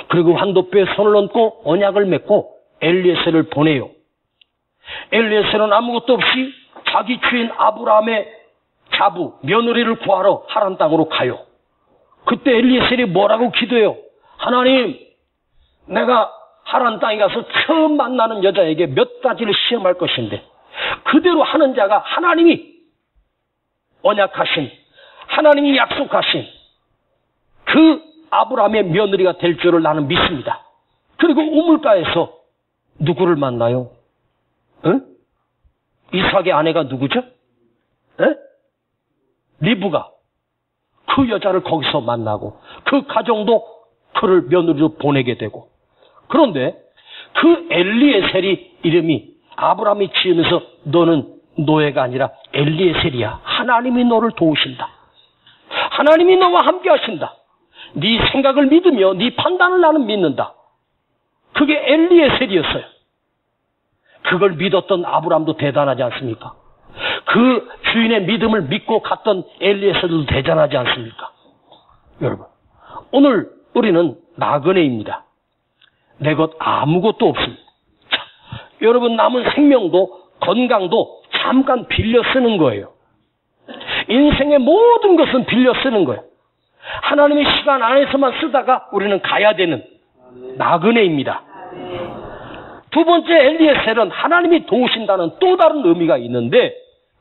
그리고 환도뼈에 손을 얹고 언약을 맺고 엘리에셀을 보내요. 엘리에셀은 아무것도 없이 자기 주인 아브라함의 자부, 며느리를 구하러 하란 땅으로 가요. 그때 엘리에셀이 뭐라고 기도해요? 하나님, 내가 하란 땅에 가서 처음 만나는 여자에게 몇 가지를 시험할 것인데 그대로 하는 자가 하나님이 언약하신, 하나님이 약속하신 그 아브라함의 며느리가 될 줄을 나는 믿습니다. 그리고 우물가에서 누구를 만나요? 응? 이삭의 아내가 누구죠? 에? 리브가. 그 여자를 거기서 만나고 그 가정도 그를 며느리로 보내게 되고, 그런데 그 엘리에셀이 이름이 아브라함이 지으면서 너는 노예가 아니라 엘리에셀이야. 하나님이 너를 도우신다. 하나님이 너와 함께 하신다. 네 생각을 믿으며 네 판단을 나는 믿는다. 그게 엘리에셀이었어요. 그걸 믿었던 아브라함도 대단하지 않습니까? 그 주인의 믿음을 믿고 갔던 엘리에셀도 대단하지 않습니까? 여러분, 오늘 우리는 나그네입니다. 내 것 아무것도 없습니다. 자, 여러분 남은 생명도 건강도 잠깐 빌려 쓰는 거예요. 인생의 모든 것은 빌려 쓰는 거예요. 하나님의 시간 안에서만 쓰다가 우리는 가야 되는 나그네입니다. 두 번째 엘리에셀은 하나님이 도우신다는 또 다른 의미가 있는데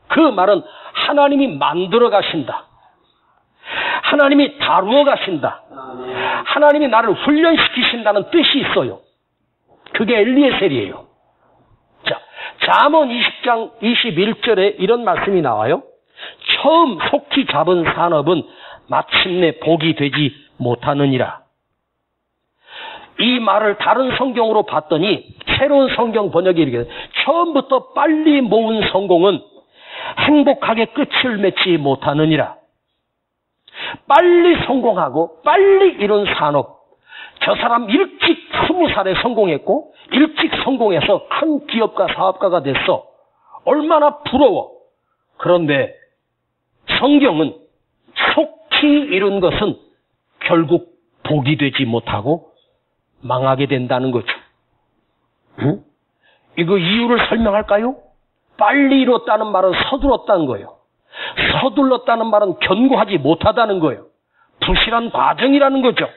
그 말은 하나님이 만들어 가신다. 하나님이 다루어 가신다. 하나님이 나를 훈련시키신다는 뜻이 있어요. 그게 엘리에셀이에요. 자, 잠언 20장 21절에 이런 말씀이 나와요. 처음 속히 잡은 산업은 마침내 복이 되지 못하느니라. 이 말을 다른 성경으로 봤더니 새로운 성경 번역이 이렇게 처음부터 빨리 모은 성공은 행복하게 끝을 맺지 못하느니라. 빨리 성공하고 빨리 이룬 산업. 저 사람 일찍 20살에 성공했고 일찍 성공해서 큰 기업가 사업가가 됐어. 얼마나 부러워. 그런데 성경은 속히 이룬 것은 결국 복이 되지 못하고 망하게 된다는 거죠. 응? 이거 이유를 설명할까요? 빨리 이뤘다는 말은 서둘렀다는 거예요. 서둘렀다는 말은 견고하지 못하다는 거예요. 부실한 과정이라는 거죠.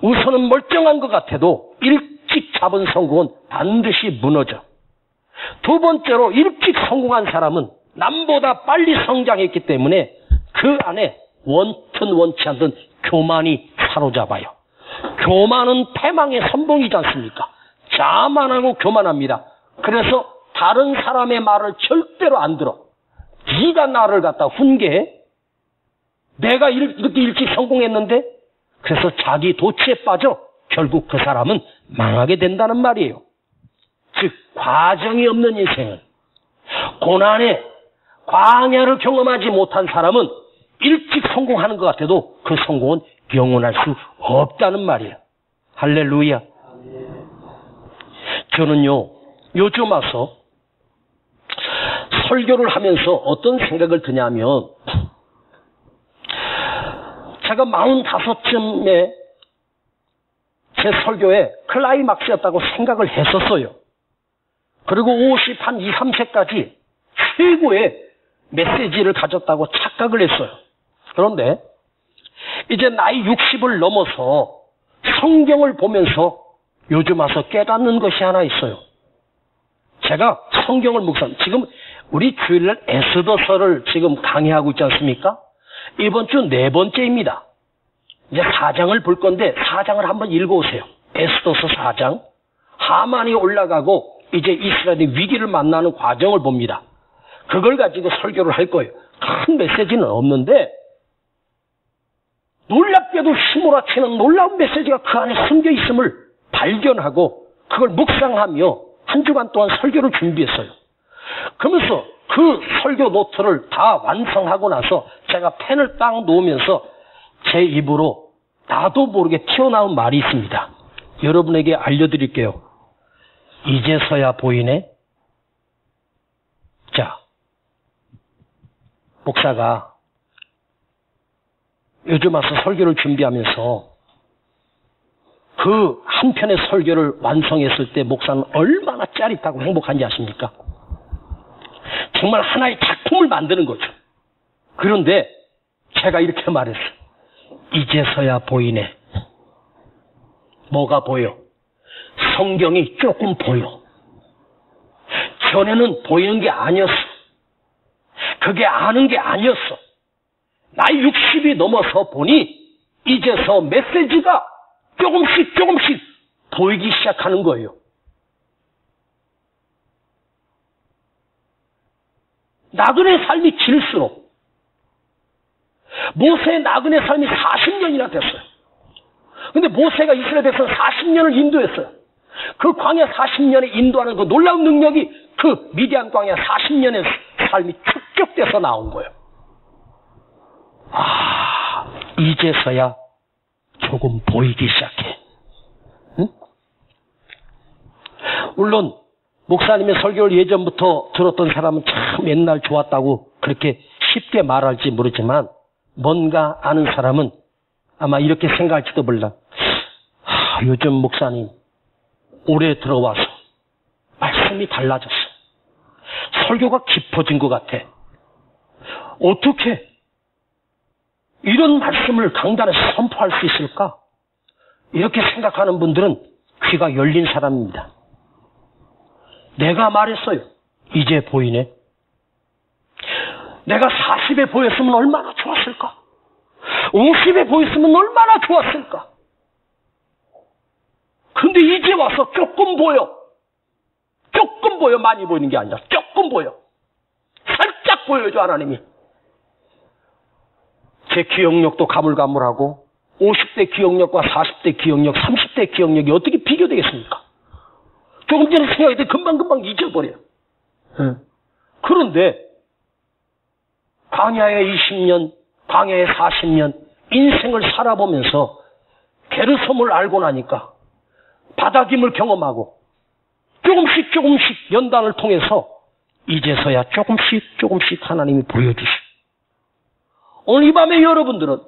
우선은 멀쩡한 것 같아도 일찍 잡은 성공은 반드시 무너져. 두 번째로 일찍 성공한 사람은 남보다 빨리 성장했기 때문에 그 안에 원튼 원치 않든 교만이 사로잡아요. 교만은 패망의 선봉이지 않습니까? 자만하고 교만합니다. 그래서 다른 사람의 말을 절대로 안 들어. 네가 나를 갖다 훈계해? 내가 이렇게 일찍 성공했는데? 그래서 자기 도취에 빠져 결국 그 사람은 망하게 된다는 말이에요. 즉 과정이 없는 인생은, 고난의 광야를 경험하지 못한 사람은 일찍 성공하는 것 같아도 그 성공은 영원할 수 없다는 말이에요. 할렐루야. 저는요 요즘 와서 설교를 하면서 어떤 생각을 드냐면, 제가 45쯤에 제 설교에 클라이막스였다고 생각을 했었어요. 그리고 50, 한 2, 3세까지 최고의 메시지를 가졌다고 착각을 했어요. 그런데 이제 나이 60을 넘어서 성경을 보면서 요즘 와서 깨닫는 것이 하나 있어요. 제가 성경을 지금 우리 주일날 에스더서를 지금 강의하고 있지 않습니까? 이번 주 4번째입니다. 이제 4장을 볼 건데 4장을 한번 읽어오세요. 에스더서 4장. 하만이 올라가고 이제 이스라엘이 위기를 만나는 과정을 봅니다. 그걸 가지고 설교를 할 거예요. 큰 메시지는 없는데 놀랍게도 휘몰아치는 놀라운 메시지가 그 안에 숨겨 있음을 발견하고 그걸 묵상하며 한 주간 동안 설교를 준비했어요. 그러면서 그 설교 노트를 다 완성하고 나서 제가 펜을 딱 놓으면서 제 입으로 나도 모르게 튀어나온 말이 있습니다. 여러분에게 알려드릴게요. 이제서야 보이네. 자, 목사가 요즘 와서 설교를 준비하면서 그 한 편의 설교를 완성했을 때 목사는 얼마나 짜릿하고 행복한지 아십니까? 정말 하나의 작품을 만드는 거죠. 그런데 제가 이렇게 말했어요. 이제서야 보이네. 뭐가 보여? 성경이 조금 보여. 전에는 보이는 게 아니었어. 그게 아는 게 아니었어. 나이 60이 넘어서 보니 이제서 메시지가 조금씩 보이기 시작하는 거예요. 나그네 삶이 길수록, 모세의 나그네 삶이 40년이나 됐어요. 근데 모세가 이스라엘 백성 40년을 인도했어요. 그 광야 40년에 인도하는 그 놀라운 능력이 그 미디안 광야 40년의 삶이 축적돼서 나온 거예요. 이제서야 조금 보이기 시작해. 응? 물론 목사님의 설교를 예전부터 들었던 사람은 참 옛날 좋았다고 그렇게 쉽게 말할지 모르지만 뭔가 아는 사람은 아마 이렇게 생각할지도 몰라. 요즘 목사님 올해 들어와서 말씀이 달라졌어. 설교가 깊어진 것 같아. 어떻게 이런 말씀을 강단에서 선포할 수 있을까? 이렇게 생각하는 분들은 귀가 열린 사람입니다. 내가 말했어요. 이제 보이네. 내가 40에 보였으면 얼마나 좋았을까? 50에 보였으면 얼마나 좋았을까? 근데 이제 와서 조금 보여. 조금 보여. 많이 보이는 게 아니라 조금 보여. 살짝 보여줘, 하나님이. 제 기억력도 가물가물하고 50대 기억력과 40대 기억력, 30대 기억력이 어떻게 비교되겠습니까? 조금 전에 생각했더니 금방금방 잊어버려요. 그런데 광야의 20년, 광야의 40년 인생을 살아보면서 게르솜을 알고 나니까 바닥임을 경험하고 조금씩 연단을 통해서 이제서야 조금씩 하나님이 보여주시고, 오늘 이 밤에 여러분들은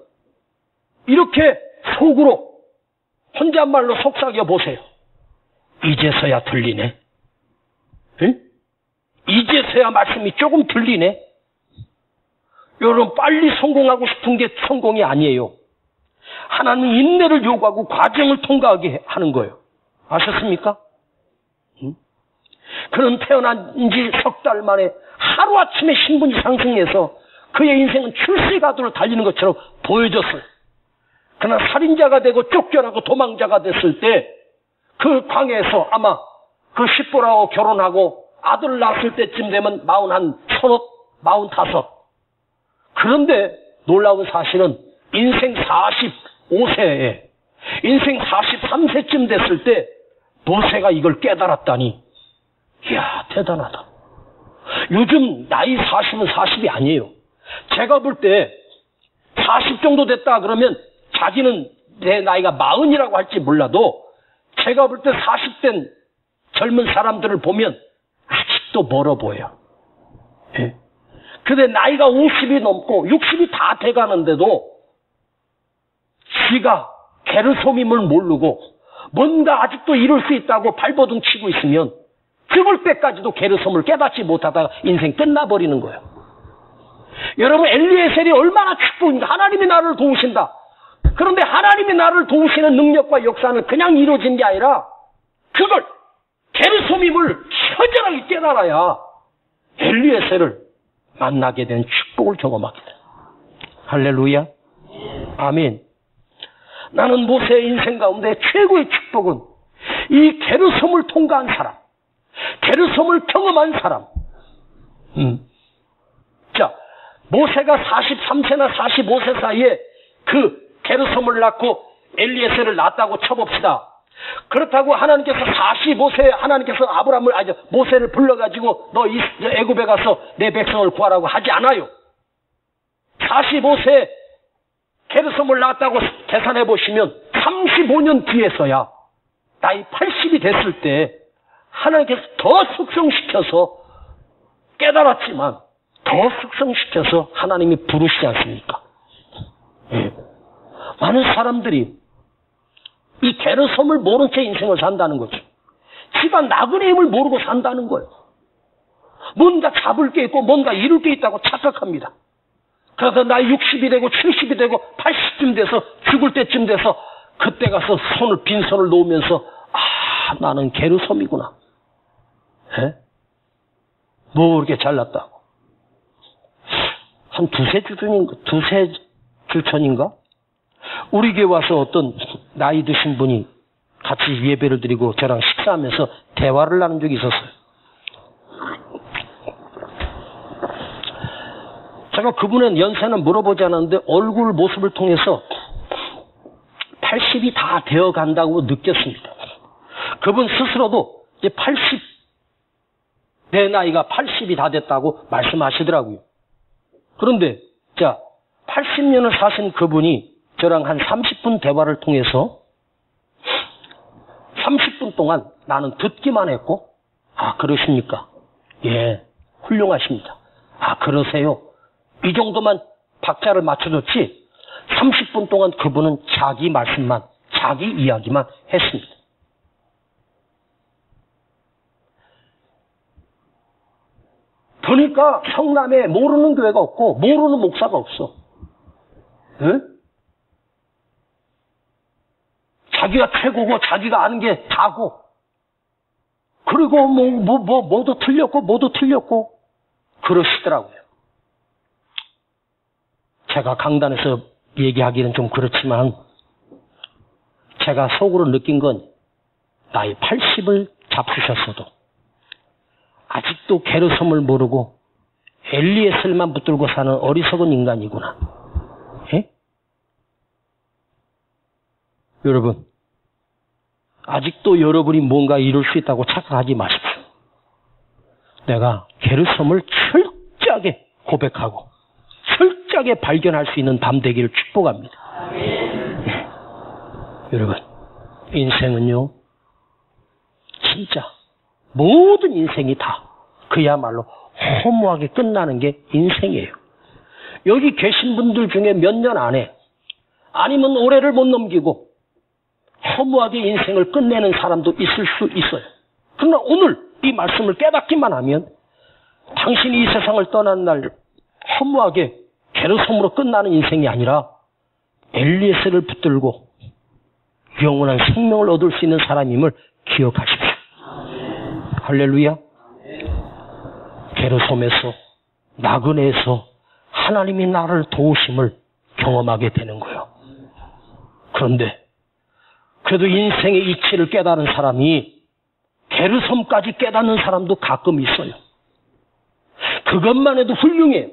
이렇게 속으로 혼잣말로 속삭여 보세요. 이제서야 들리네. 응? 이제서야 말씀이 조금 들리네. 여러분, 빨리 성공하고 싶은 게 성공이 아니에요. 하나님은 인내를 요구하고 과정을 통과하게 하는 거예요. 아셨습니까? 응? 그는 태어난 지 석 달 만에 하루아침에 신분이 상승해서 그의 인생은 출세가도를 달리는 것처럼 보여졌어요. 그러나 살인자가 되고 쫓겨나고 도망자가 됐을 때 그 광야에서 아마 그 십보라하고 결혼하고 아들을 낳았을 때쯤 되면 41, 45. 그런데 놀라운 사실은 인생 45세에, 인생 43세쯤 됐을 때 모세가 이걸 깨달았다니, 이야, 대단하다. 요즘 나이 40은 40이 아니에요. 제가 볼 때 40 정도 됐다 그러면 자기는 내 나이가 40이라고 할지 몰라도 제가 볼 때 40된 젊은 사람들을 보면 아직도 멀어 보여요. 예. 근데 나이가 50이 넘고 60이 다 돼가는데도 지가 게르솜임을 모르고 뭔가 아직도 이룰 수 있다고 발버둥 치고 있으면 죽을 때까지도 게르솜을 깨닫지 못하다가 인생 끝나버리는 거예요. 여러분, 엘리에셀이 얼마나 축복인가. 하나님이 나를 도우신다. 그런데 하나님이 나를 도우시는 능력과 역사는 그냥 이루어진 게 아니라 그걸 게르솜임을 처절하게 깨달아야 엘리에셀을 만나게 된 축복을 경험하게 돼. 할렐루야. 아멘. 나는 모세의 인생 가운데 최고의 축복은 이 게르솜을 통과한 사람, 게르솜을 경험한 사람. 자, 모세가 43세나 45세 사이에 그 게르솜을 낳고 엘리에셀을 낳았다고 쳐봅시다. 그렇다고 하나님께서 45세에 하나님께서 모세를 불러가지고 너 애굽에 가서 내 백성을 구하라고 하지 않아요. 45세에 게르솜을 낳았다고 계산해 보시면 35년 뒤에서야 나이 80이 됐을 때 하나님께서 더 숙성시켜서 깨달았지만 더 숙성시켜서 하나님이 부르시지 않습니까? 예. 많은 사람들이 이 게르솜을 모른 채 인생을 산다는 거죠. 지가 나그네 힘을 모르고 산다는 거예요. 뭔가 잡을 게 있고 뭔가 이룰 게 있다고 착각합니다. 그래서 나이 60이 되고 70이 되고 80쯤 돼서 죽을 때쯤 돼서 그때 가서 빈손을 놓으면서 나는 게르솜이구나. 예? 뭐 이렇게 잘났다고. 한 두세 주 전인가? 우리 교회 와서 어떤 나이 드신 분이 같이 예배를 드리고 저랑 식사하면서 대화를 나눈 적이 있었어요. 제가 그분의 연세는 물어보지 않았는데 얼굴 모습을 통해서 80이 다 되어 간다고 느꼈습니다. 그분 스스로도 이제 내 나이가 80이 다 됐다고 말씀하시더라고요. 그런데 80년을 사신 그분이 저랑 한 30분 대화를 통해서 30분 동안 나는 듣기만 했고, 그러십니까? 예, 훌륭하십니다. 그러세요? 이 정도만 박자를 맞춰줬지 30분 동안 그분은 자기 말씀만, 자기 이야기만 했습니다. 보니까 성남에 모르는 교회가 없고 모르는 목사가 없어. 네? 자기가 최고고 자기가 아는 게 다고, 그리고 뭐도 틀렸고 그러시더라고요. 제가 강단에서 얘기하기는 좀 그렇지만 제가 속으로 느낀 건 나이 80을 잡수셨어도 아직도 게르솜을 모르고 엘리에셀만 붙들고 사는 어리석은 인간이구나. 예? 여러분, 아직도 여러분이 뭔가 이룰 수 있다고 착각하지 마십시오. 내가 게르솜을 철저하게 고백하고 철저하게 발견할 수 있는 밤 되기를 축복합니다. 예. 여러분, 인생은요, 진짜 모든 인생이 다 그야말로 허무하게 끝나는 게 인생이에요. 여기 계신 분들 중에 몇 년 안에 아니면 올해를 못 넘기고 허무하게 인생을 끝내는 사람도 있을 수 있어요. 그러나 오늘 이 말씀을 깨닫기만 하면 당신이 이 세상을 떠난 날 허무하게 게르솜으로 끝나는 인생이 아니라 엘리에셀을 붙들고 영원한 생명을 얻을 수 있는 사람임을 기억하십시오. 할렐루야. 게르솜에서, 나그네에서 하나님이 나를 도우심을 경험하게 되는 거예요. 그런데 그래도 인생의 이치를 깨달은 사람이 게르솜까지 깨닫는 사람도 가끔 있어요. 그것만 해도 훌륭해요.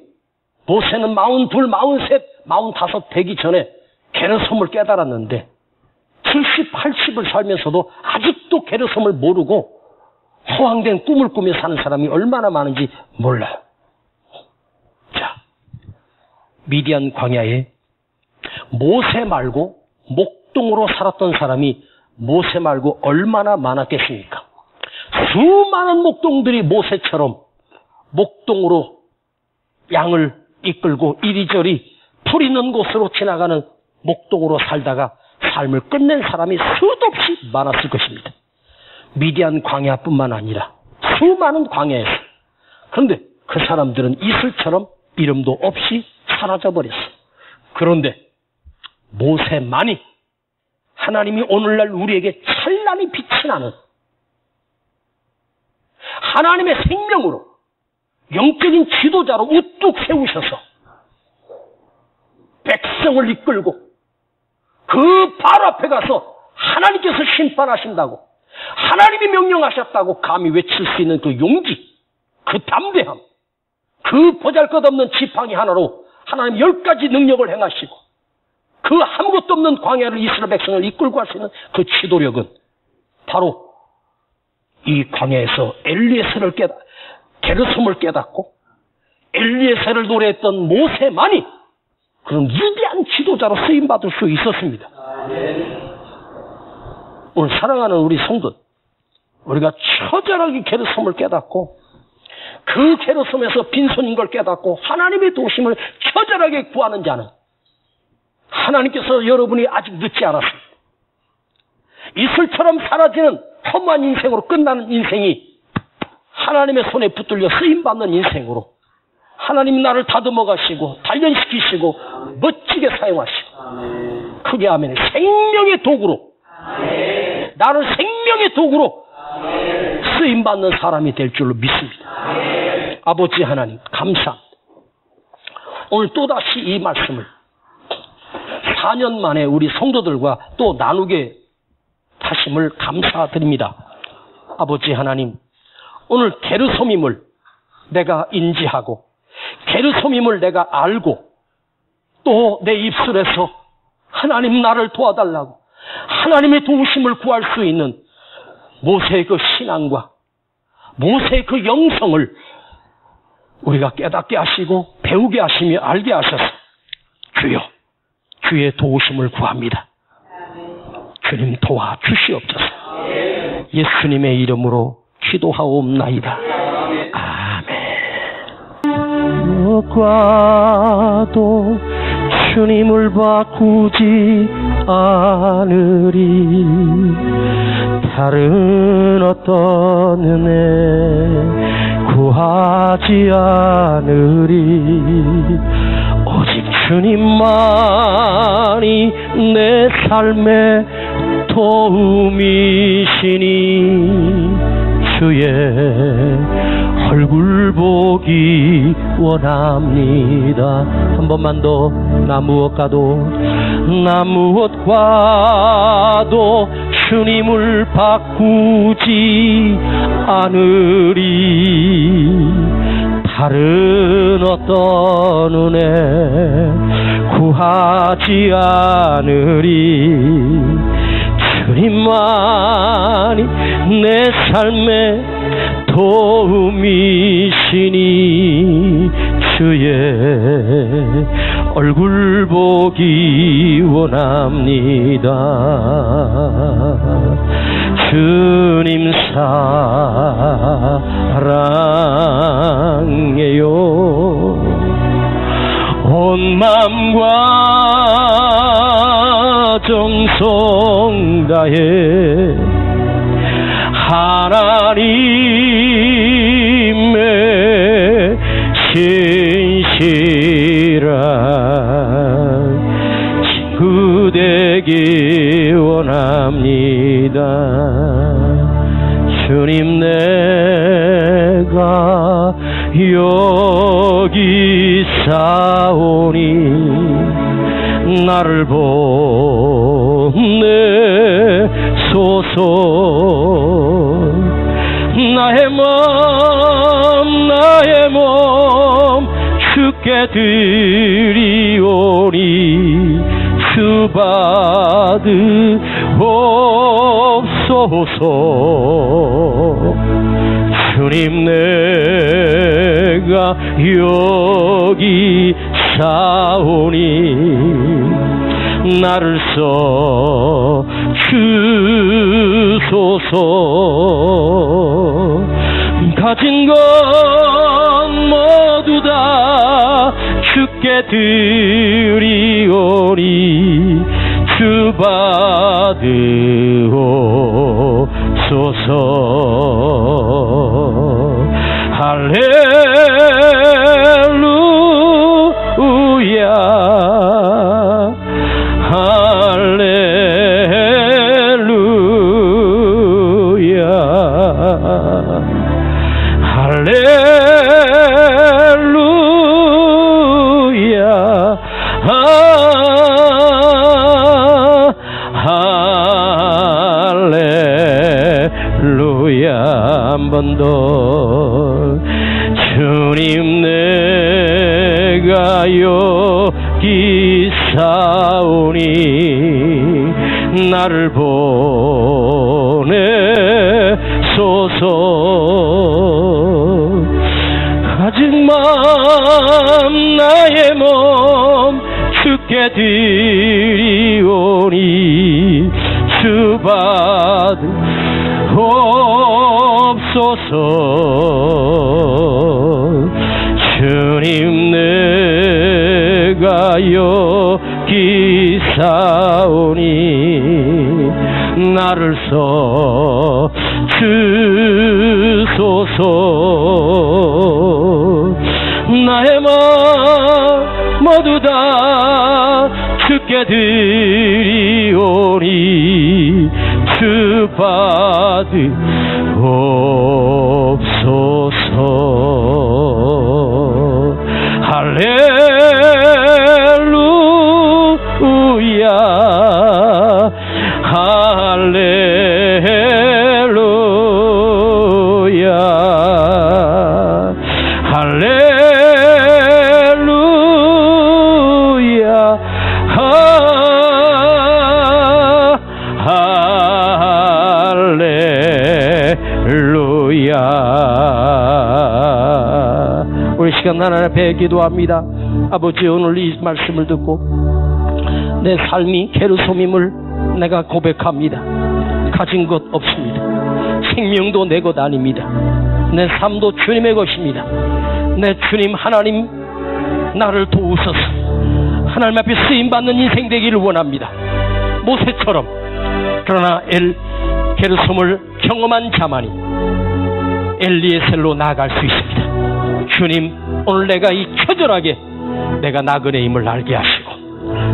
모세는 42, 43, 45 되기 전에 게르솜을 깨달았는데 70, 80을 살면서도 아직도 게르솜을 모르고 허황된 꿈을 꾸며 사는 사람이 얼마나 많은지 몰라요. 자, 미디안 광야에 모세 말고 목동으로 살았던 사람이 모세 말고 얼마나 많았겠습니까? 수많은 목동들이 모세처럼 목동으로 양을 이끌고 이리저리 풀 있는 곳으로 지나가는 목동으로 살다가 삶을 끝낸 사람이 수도 없이 많았을 것입니다. 미디안 광야뿐만 아니라 수많은 광야에서. 그런데 그 사람들은 이슬처럼 이름도 없이 사라져버렸어. 그런데 모세만이 하나님이 오늘날 우리에게 찬란히 빛이 나는 하나님의 생명으로 영적인 지도자로 우뚝 세우셔서 백성을 이끌고 그 발 앞에 가서 하나님께서 심판하신다고, 하나님이 명령하셨다고 감히 외칠 수 있는 그 용기, 그 담대함, 그 보잘것없는 지팡이 하나로 하나님 10가지 능력을 행하시고 그 아무것도 없는 광야를 이스라엘 백성을 이끌고 갈 수 있는 그 지도력은 바로 이 광야에서 엘리에셀을 게르솜을 깨닫고 엘리에셀을 노래했던 모세만이 그런 위대한 지도자로 쓰임받을 수 있었습니다. 오늘 사랑하는 우리 성도, 우리가 처절하게 게르솜을 깨닫고 그 게르솜에서 빈손인 걸 깨닫고 하나님의 도심을 처절하게 구하는 자는 하나님께서 여러분이 아직 늦지 않았습니다. 이슬처럼 사라지는 험한 인생으로 끝나는 인생이 하나님의 손에 붙들려 쓰임받는 인생으로 하나님이 나를 다듬어 가시고 단련시키시고 멋지게 사용하시고 크게 하면 생명의 도구로, 나를 생명의 도구로 쓰임받는 사람이 될 줄로 믿습니다. 아버지 하나님 감사합니다. 오늘 또다시 이 말씀을 4년 만에 우리 성도들과 또 나누게 하심을 감사드립니다. 아버지 하나님, 오늘 게르솜임을 내가 인지하고 게르솜임을 내가 알고 또 내 입술에서 하나님 나를 도와달라고 하나님의 도우심을 구할 수 있는 모세의 그 신앙과 모세의 그 영성을 우리가 깨닫게 하시고 배우게 하시며 알게 하셔서 주여 주의 도우심을 구합니다. 주님 도와주시옵소서. 예수님의 이름으로 기도하옵나이다. 아멘. 무엇과도 주님을 바꾸지 않으리. 다른 어떤 은혜 구하 구하지 않으리. 오직 주님만이 내 삶의 도움이시니 주의 얼굴 보기 원합니다. 한 번만 더. 나 무엇 가도 주님을 바꾸지 않으리. 다른 어떤 은혜 구하지 않으리. 주님만이 내 삶의 도움이시니 주의 얼굴 보기 원합니다. 주님 사랑해요. 온 마음과 정성 다해 하나님의 신실한 친구 되기 원합니다. 주님 내가 여기 사오니 나를 보내소서. 나의 몸 주께 드리오니 주 받으옵소서. 주님 내가 여기 사오니 나를 써 주소서. 가진 것 모두 다 주께 드리오니 주 받으옵소서. 할렐루야 할렐루야 할렐루야 할렐루야. 한 번 더. 주님 내가 여기 사오니 나를 보내소서. 가진 마음 나의 몸 주께 드리오니 주 받으옵소서. 주님 내가 여기 사오니 나를 써 주소서. 나의 마음 모두 다 주께 드리오니 주 받으옵소서. 할렐루야 할렐루야 할렐루야 할렐루야. 우리 시간 하나님 앞에 기도합니다. 아버지, 오늘 이 말씀을 듣고 내 삶이 게르솜임을 내가 고백합니다. 가진 것 없습니다. 생명도 내 것 아닙니다. 내 삶도 주님의 것입니다. 내 주님 하나님 나를 도우소서. 하나님 앞에 쓰임받는 인생 되기를 원합니다. 모세처럼. 그러나 게르솜을 경험한 자만이 엘리에셀로 나아갈 수 있습니다. 주님, 오늘 내가 이 처절하게 내가 나그네 힘을 알게 하시고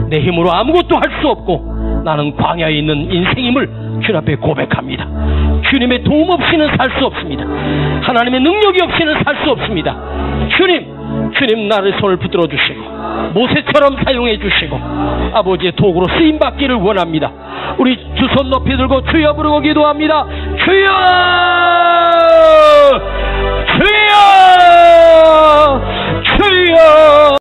내 힘으로 아무것도 할 수 없고 나는 광야에 있는 인생임을 주님 앞에 고백합니다. 주님의 도움 없이는 살 수 없습니다. 하나님의 능력이 없이는 살 수 없습니다. 주님 나를 손을 붙들어 주시고 모세처럼 사용해 주시고 아버지의 도구로 쓰임받기를 원합니다. 우리 두 손 높이 들고 주여 부르고 기도합니다. 주여! 주여! 주여!